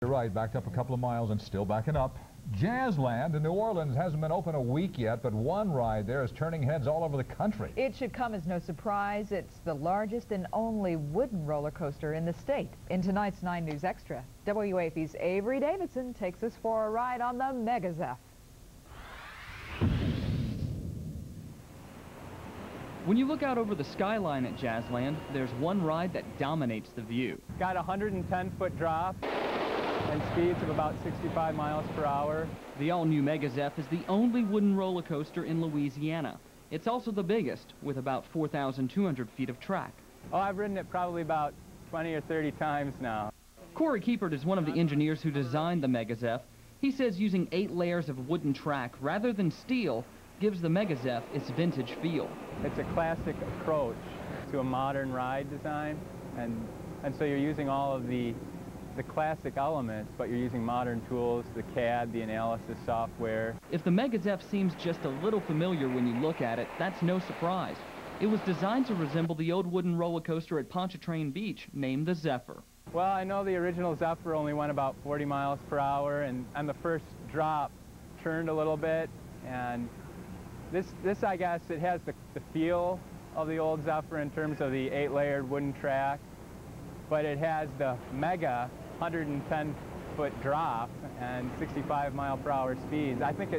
You're right, backed up a couple of miles and still backing up. Jazzland in New Orleans hasn't been open a week yet, but one ride there is turning heads all over the country. It should come as no surprise. It's the largest and only wooden roller coaster in the state. In tonight's 9 News Extra, WAFB's Avery Davidson takes us for a ride on the Mega Zeph. When you look out over the skyline at Jazzland, there's one ride that dominates the view. Got a 110-foot drop and speeds of about 65 miles per hour. The all-new Mega Zeph is the only wooden roller coaster in Louisiana. It's also the biggest, with about 4,200 feet of track. Oh, I've ridden it probably about 20 or 30 times now. Corey Keepert is one of the engineers who designed the Mega Zeph. He says using 8 layers of wooden track rather than steel gives the Mega Zeph its vintage feel. It's a classic approach to a modern ride design, and so you're using all of the classic elements, but you're using modern tools, the CAD, the analysis software. If the Mega Zeph seems just a little familiar when you look at it, that's no surprise. It was designed to resemble the old wooden roller coaster at Pontchartrain Beach, named the Zephyr. Well, I know the original Zephyr only went about 40 miles per hour, and on the first drop turned a little bit, and this I guess, it has the feel of the old Zephyr in terms of the 8-layered wooden track, but it has the mega 110-foot drop and 65-mile-per-hour speeds. I think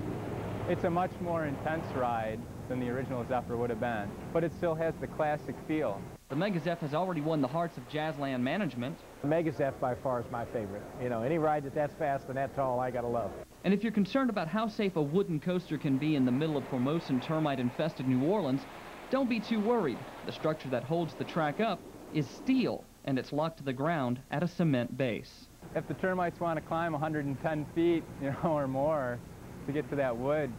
it's a much more intense ride than the original Zephyr would have been, but it still has the classic feel. The Mega Zeph has already won the hearts of Jazzland management. The Mega Zeph by far is my favorite. You know, any ride that's fast and that tall, I gotta love. And if you're concerned about how safe a wooden coaster can be in the middle of Formosan termite-infested New Orleans, don't be too worried. The structure that holds the track up is steel, and it's locked to the ground at a cement base. If the termites want to climb 110 feet, or more to get to that wood,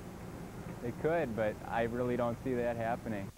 they could, but I really don't see that happening.